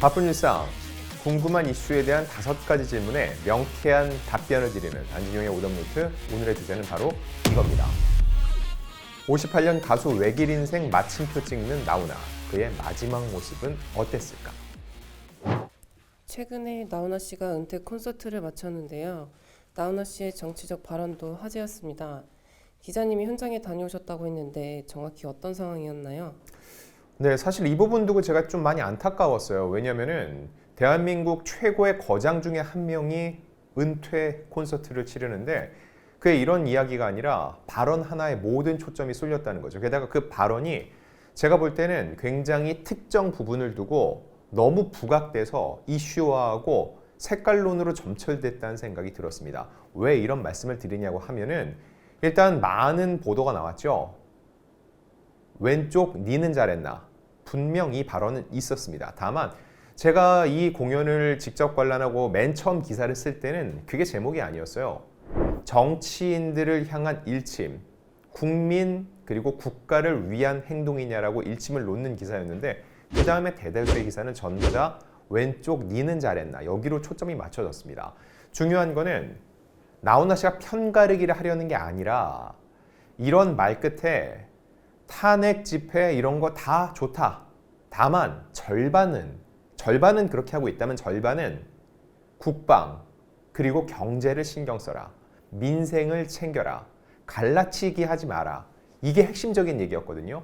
바쁜 일상, 궁금한 이슈에 대한 5가지 질문에 명쾌한 답변을 드리는 안진용의 오답노트. 오늘의 주제는 바로 이겁니다. 58년 가수 외길 인생 마침표 찍는 나훈아. 그의 마지막 모습은 어땠을까? 최근에 나훈아 씨가 은퇴 콘서트를 마쳤는데요. 나훈아 씨의 정치적 발언도 화제였습니다. 기자님이 현장에 다녀오셨다고 했는데 정확히 어떤 상황이었나요? 네, 사실 이 부분 두고 제가 좀 많이 안타까웠어요. 왜냐면은 대한민국 최고의 거장 중에 한 명이 은퇴 콘서트를 치르는데 그의 이런 이야기가 아니라 발언 하나에 모든 초점이 쏠렸다는 거죠. 게다가 그 발언이 제가 볼 때는 굉장히 특정 부분을 두고 너무 부각돼서 이슈화하고 색깔론으로 점철됐다는 생각이 들었습니다. 왜 이런 말씀을 드리냐고 하면은 일단 많은 보도가 나왔죠. 왼쪽 니는 잘했나? 분명 이 발언은 있었습니다. 다만 제가 이 공연을 직접 관람하고 맨 처음 기사를 쓸 때는 그게 제목이 아니었어요. 정치인들을 향한 일침, 국민 그리고 국가를 위한 행동이냐라고 일침을 놓는 기사였는데 그 다음에 대다수의 기사는 전부 다 왼쪽 니는 잘했나 여기로 초점이 맞춰졌습니다. 중요한 거는 나훈아 씨가 편가르기를 하려는 게 아니라 이런 말 끝에 탄핵 집회 이런 거 다 좋다. 다만 절반은 그렇게 하고 있다면 절반은 국방 그리고 경제를 신경 써라. 민생을 챙겨라. 갈라치기 하지 마라. 이게 핵심적인 얘기였거든요.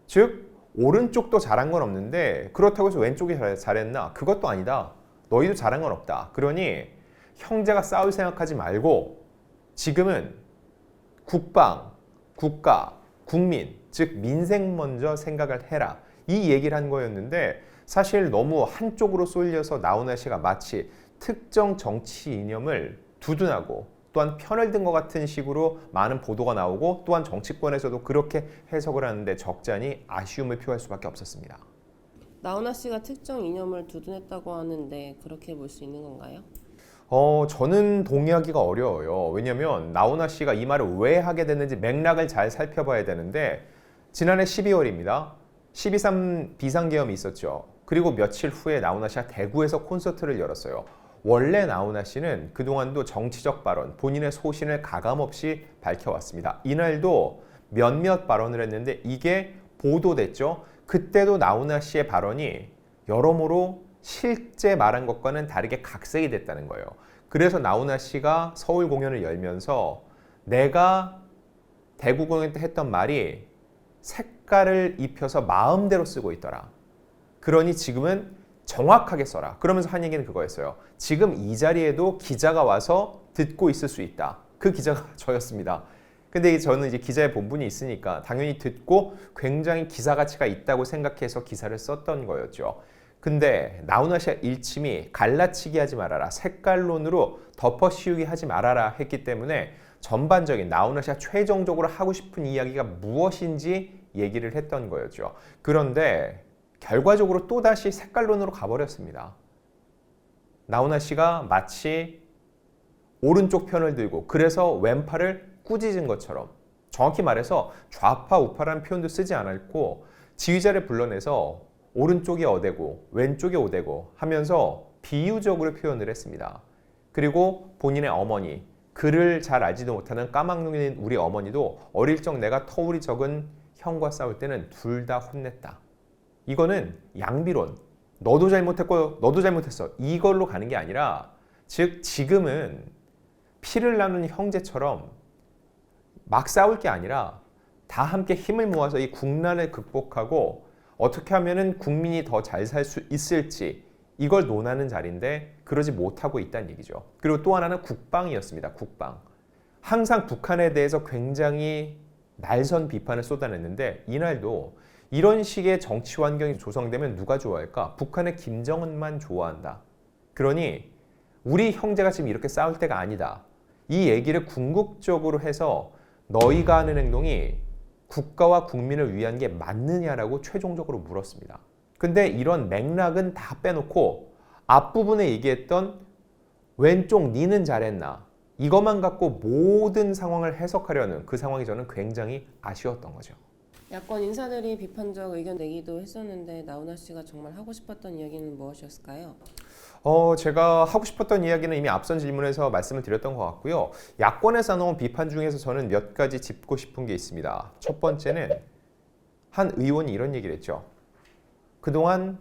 즉 오른쪽도 잘한 건 없는데 그렇다고 해서 왼쪽이 잘했나? 그것도 아니다. 너희도 잘한 건 없다. 그러니 형제가 싸울 생각하지 말고 지금은 국방, 국가, 국민, 즉 민생 먼저 생각을 해라. 이 얘기를 한 거였는데 사실 너무 한쪽으로 쏠려서 나훈아 씨가 마치 특정 정치 이념을 두둔하고 또한 편을 든 것 같은 식으로 많은 보도가 나오고 또한 정치권에서도 그렇게 해석을 하는데 적잖이 아쉬움을 표할 수밖에 없었습니다. 나훈아 씨가 특정 이념을 두둔했다고 하는데 그렇게 볼 수 있는 건가요? 저는 동의하기가 어려워요. 왜냐하면 나훈아 씨가 이 말을 왜 하게 됐는지 맥락을 잘 살펴봐야 되는데 지난해 12월입니다. 12.3 비상계엄이 있었죠. 그리고 며칠 후에 나훈아 씨가 대구에서 콘서트를 열었어요. 원래 나훈아 씨는 그동안도 정치적 발언, 본인의 소신을 가감없이 밝혀왔습니다. 이날도 몇몇 발언을 했는데 이게 보도됐죠. 그때도 나훈아 씨의 발언이 여러모로 실제 말한 것과는 다르게 각색이 됐다는 거예요. 그래서 나훈아 씨가 서울 공연을 열면서 내가 대구 공연 때 했던 말이 색깔을 입혀서 마음대로 쓰고 있더라. 그러니 지금은 정확하게 써라. 그러면서 한 얘기는 그거였어요. 지금 이 자리에도 기자가 와서 듣고 있을 수 있다. 그 기자가 저였습니다. 근데 저는 이제 기자의 본분이 있으니까 당연히 듣고 굉장히 기사 가치가 있다고 생각해서 기사를 썼던 거였죠. 근데 나훈아 씨의 일침이 갈라치기 하지 말아라. 색깔론으로 덮어씌우기 하지 말아라 했기 때문에 전반적인 나훈아 씨가 최종적으로 하고 싶은 이야기가 무엇인지 얘기를 했던 거였죠. 그런데 결과적으로 또다시 색깔론으로 가버렸습니다. 나훈아 씨가 마치 오른쪽 편을 들고 그래서 왼팔을 꾸짖은 것처럼 정확히 말해서 좌파 우파라는 표현도 쓰지 않았고 지휘자를 불러내서 오른쪽이 어대고 왼쪽이 오대고 하면서 비유적으로 표현을 했습니다. 그리고 본인의 어머니, 글을 잘 알지도 못하는 까막눈인 우리 어머니도 어릴 적 내가 터울이 적은 형과 싸울 때는 둘 다 혼냈다. 이거는 양비론, 너도 잘못했고 너도 잘못했어. 이걸로 가는 게 아니라 즉 지금은 피를 나눈 형제처럼 막 싸울 게 아니라 다 함께 힘을 모아서 이 국난을 극복하고 어떻게 하면은 국민이 더 잘 살 수 있을지 이걸 논하는 자리인데 그러지 못하고 있다는 얘기죠. 그리고 또 하나는 국방이었습니다. 국방. 항상 북한에 대해서 굉장히 날선 비판을 쏟아냈는데 이날도 이런 식의 정치 환경이 조성되면 누가 좋아할까? 북한의 김정은만 좋아한다. 그러니 우리 형제가 지금 이렇게 싸울 때가 아니다. 이 얘기를 궁극적으로 해서 너희가 하는 행동이 국가와 국민을 위한 게 맞느냐라고 최종적으로 물었습니다. 근데 이런 맥락은 다 빼놓고 앞부분에 얘기했던 왼쪽 니는 잘했나 이것만 갖고 모든 상황을 해석하려는 그 상황이 저는 굉장히 아쉬웠던 거죠. 야권 인사들이 비판적 의견 내기도 했었는데 나훈아 씨가 정말 하고 싶었던 이야기는 무엇이었을까요? 제가 하고 싶었던 이야기는 이미 앞선 질문에서 말씀을 드렸던 것 같고요. 야권에서 나온 비판 중에서 저는 몇 가지 짚고 싶은 게 있습니다. 첫 번째는 한 의원이 이런 얘기를 했죠. 그동안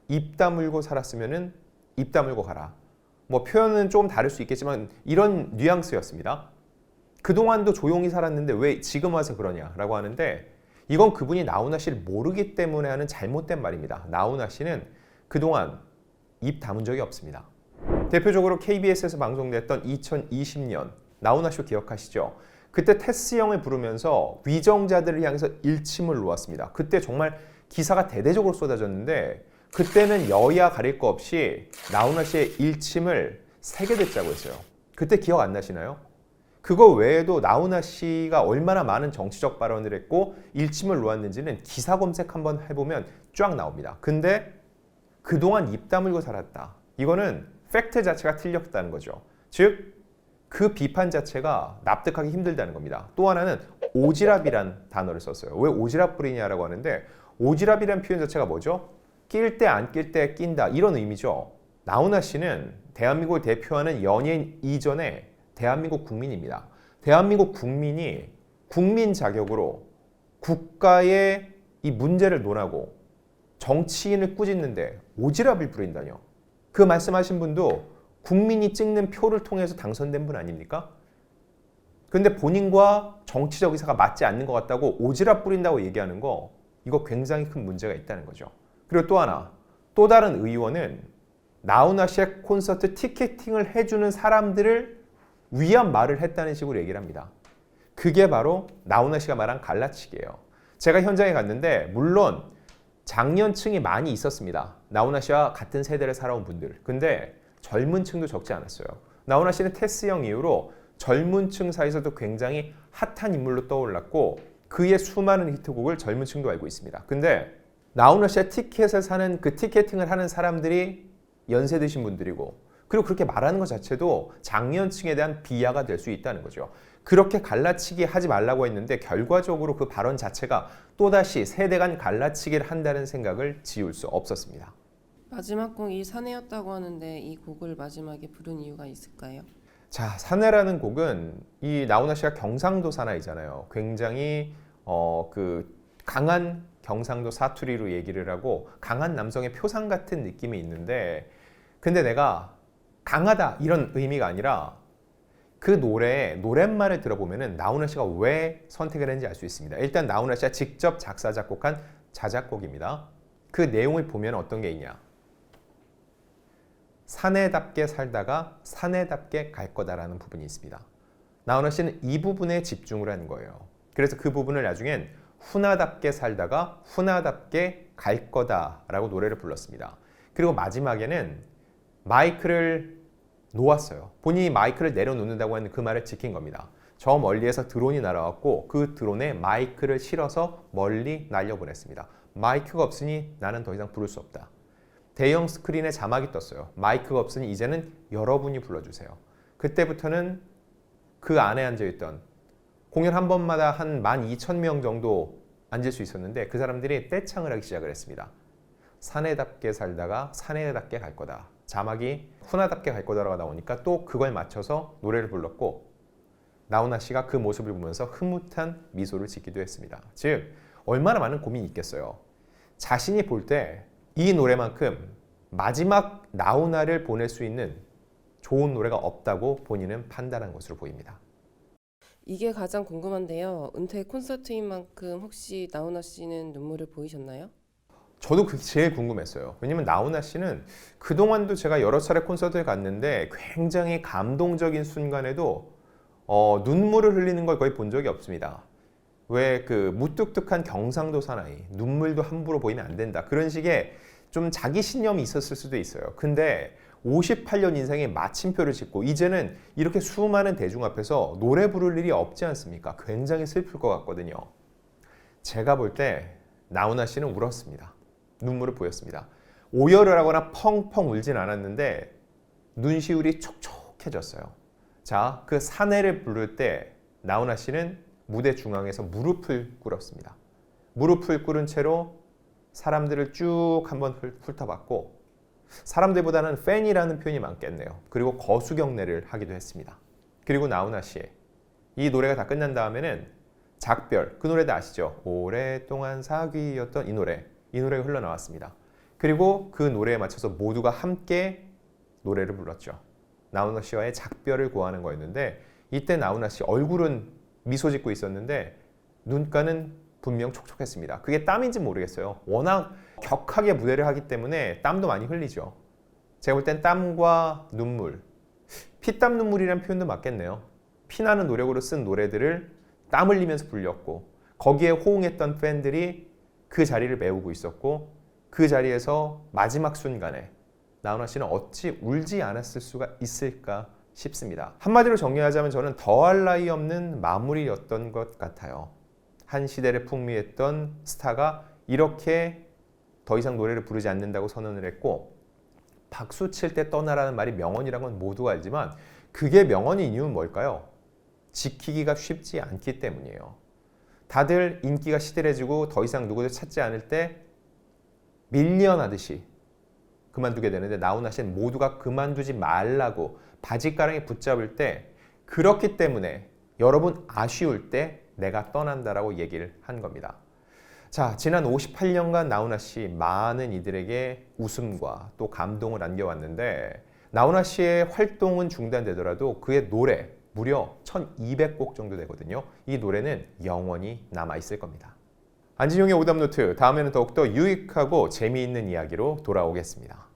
입 다물고 살았으면은 입 다물고 가라. 뭐 표현은 조금 다를 수 있겠지만 이런 뉘앙스였습니다. 그동안도 조용히 살았는데 왜 지금 와서 그러냐라고 하는데 이건 그분이 나훈아 씨를 모르기 때문에 하는 잘못된 말입니다. 나훈아 씨는 그동안 입 다문 적이 없습니다. 대표적으로 KBS에서 방송됐던 2020년 나훈아 쇼 기억하시죠? 그때 테스 형을 부르면서 위정자들을 향해서 일침을 놓았습니다. 그때 정말 기사가 대대적으로 쏟아졌는데 그때는 여야 가릴 거 없이 나훈아 씨의 일침을 세게 듣자고 했어요. 그때 기억 안 나시나요? 그거 외에도 나훈아 씨가 얼마나 많은 정치적 발언을 했고 일침을 놓았는지는 기사 검색 한번 해보면 쫙 나옵니다. 근데 그동안 입 다물고 살았다. 이거는 팩트 자체가 틀렸다는 거죠. 즉, 그 비판 자체가 납득하기 힘들다는 겁니다. 또 하나는 오지랖이란 단어를 썼어요. 왜 오지랖 부리냐라고 하는데 오지랖이란 표현 자체가 뭐죠? 낄 때 안 낄 때 낀다 이런 의미죠. 나훈아 씨는 대한민국을 대표하는 연예인 이전에 대한민국 국민입니다. 대한민국 국민이 국민 자격으로 국가의 이 문제를 논하고 정치인을 꾸짖는데 오지랖을 부린다뇨. 그 말씀하신 분도 국민이 찍는 표를 통해서 당선된 분 아닙니까? 근데 본인과 정치적 의사가 맞지 않는 것 같다고 오지랖 부린다고 얘기하는 거 이거 굉장히 큰 문제가 있다는 거죠. 그리고 또 하나, 또 다른 의원은 나훈아 씨의 콘서트 티켓팅을 해주는 사람들을 위한 말을 했다는 식으로 얘기를 합니다. 그게 바로 나훈아 씨가 말한 갈라치기예요. 제가 현장에 갔는데 물론 장년층이 많이 있었습니다. 나훈아 씨와 같은 세대를 살아온 분들. 근데 젊은 층도 적지 않았어요. 나훈아 씨는 테스 형 이후로 젊은 층 사이에서도 굉장히 핫한 인물로 떠올랐고 그의 수많은 히트곡을 젊은 층도 알고 있습니다. 근데 나훈아 씨의 티켓을 사는 그 티켓팅을 하는 사람들이 연세 드신 분들이고 그리고 그렇게 말하는 것 자체도 장년층에 대한 비하가 될 수 있다는 거죠. 그렇게 갈라치기 하지 말라고 했는데 결과적으로 그 발언 자체가 또다시 세대 간 갈라치기를 한다는 생각을 지울 수 없었습니다. 마지막 곡이 사내였다고 하는데 이 곡을 마지막에 부른 이유가 있을까요? 자, 사내라는 곡은 이 나훈아 씨가 경상도 사나이잖아요. 굉장히 그 강한 경상도 사투리로 얘기를 하고 강한 남성의 표상 같은 느낌이 있는데 근데 내가 강하다 이런 의미가 아니라 그 노래의 노랫말을 들어보면은 나훈아 씨가 왜 선택을 했는지 알 수 있습니다. 일단 나훈아 씨가 직접 작사 작곡한 자작곡입니다. 그 내용을 보면 어떤 게 있냐? 사내답게 살다가 사내답게 갈 거다라는 부분이 있습니다. 나훈아 씨는 이 부분에 집중을 하는 거예요. 그래서 그 부분을 나중엔 훈아답게 살다가 훈아답게 갈 거다라고 노래를 불렀습니다. 그리고 마지막에는 마이크를 놓았어요. 본인이 마이크를 내려놓는다고 하는 그 말을 지킨 겁니다. 저 멀리에서 드론이 날아왔고 그 드론에 마이크를 실어서 멀리 날려보냈습니다. 마이크가 없으니 나는 더 이상 부를 수 없다. 대형 스크린에 자막이 떴어요. 마이크가 없으니 이제는 여러분이 불러주세요. 그때부터는 그 안에 앉아있던 공연 한 번마다 한 12,000명 정도 앉을 수 있었는데 그 사람들이 떼창을 하기 시작을 했습니다. 사내답게 살다가 사내답게 갈 거다. 자막이 훈아답게 갈 거다라고 나오니까 또 그걸 맞춰서 노래를 불렀고 나훈아 씨가 그 모습을 보면서 흐뭇한 미소를 짓기도 했습니다. 즉 얼마나 많은 고민이 있겠어요. 자신이 볼 때 이 노래만큼 마지막 나훈아를 보낼 수 있는 좋은 노래가 없다고 본인은 판단한 것으로 보입니다. 이게 가장 궁금한데요. 은퇴 콘서트인 만큼 혹시 나훈아 씨는 눈물을 보이셨나요? 저도 그게 제일 궁금했어요. 왜냐면 나훈아 씨는 그동안도 제가 여러 차례 콘서트에 갔는데 굉장히 감동적인 순간에도 눈물을 흘리는 걸 거의 본 적이 없습니다. 왜 그 무뚝뚝한 경상도 사나이, 눈물도 함부로 보이면 안 된다. 그런 식의 좀 자기 신념이 있었을 수도 있어요. 근데 58년 인생에 마침표를 짓고 이제는 이렇게 수많은 대중 앞에서 노래 부를 일이 없지 않습니까? 굉장히 슬플 것 같거든요. 제가 볼 때 나훈아 씨는 울었습니다. 눈물을 보였습니다. 오열을 하거나 펑펑 울진 않았는데 눈시울이 촉촉해졌어요. 자, 그 사내를 부를 때 나훈아 씨는 무대 중앙에서 무릎을 꿇었습니다. 무릎을 꿇은 채로 사람들을 쭉 한번 훑어봤고 사람들보다는 팬이라는 표현이 많겠네요. 그리고 거수경례를 하기도 했습니다. 그리고 나훈아 씨의 이 노래가 다 끝난 다음에는 작별, 그 노래도 아시죠? 오랫동안 사귀었던 이 노래가 흘러나왔습니다. 그리고 그 노래에 맞춰서 모두가 함께 노래를 불렀죠. 나훈아 씨와의 작별을 고하는 거였는데 이때 나훈아 씨 얼굴은 미소 짓고 있었는데 눈가는 분명 촉촉했습니다. 그게 땀인지 모르겠어요. 워낙 격하게 무대를 하기 때문에 땀도 많이 흘리죠. 제가 볼 땐 땀과 눈물, 피땀 눈물이라는 표현도 맞겠네요. 피나는 노력으로 쓴 노래들을 땀 흘리면서 불렸고 거기에 호응했던 팬들이 그 자리를 메우고 있었고 그 자리에서 마지막 순간에 나훈아 씨는 어찌 울지 않았을 수가 있을까 싶습니다. 한마디로 정리하자면 저는 더할 나위 없는 마무리였던 것 같아요. 한 시대를 풍미했던 스타가 이렇게 더 이상 노래를 부르지 않는다고 선언을 했고 박수 칠 때 떠나라는 말이 명언이라는 건 모두가 알지만 그게 명언인 이유는 뭘까요? 지키기가 쉽지 않기 때문이에요. 다들 인기가 시들해지고 더 이상 누구도 찾지 않을 때 밀려나듯이 그만두게 되는데 나훈아 씨는 모두가 그만두지 말라고 바짓가랑이 붙잡을 때 그렇기 때문에 여러분 아쉬울 때 내가 떠난다라고 얘기를 한 겁니다. 자, 지난 58년간 나훈아 씨 많은 이들에게 웃음과 또 감동을 안겨왔는데 나훈아 씨의 활동은 중단되더라도 그의 노래 무려 1200곡 정도 되거든요. 이 노래는 영원히 남아있을 겁니다. 안진용의 오답노트, 다음에는 더욱더 유익하고 재미있는 이야기로 돌아오겠습니다.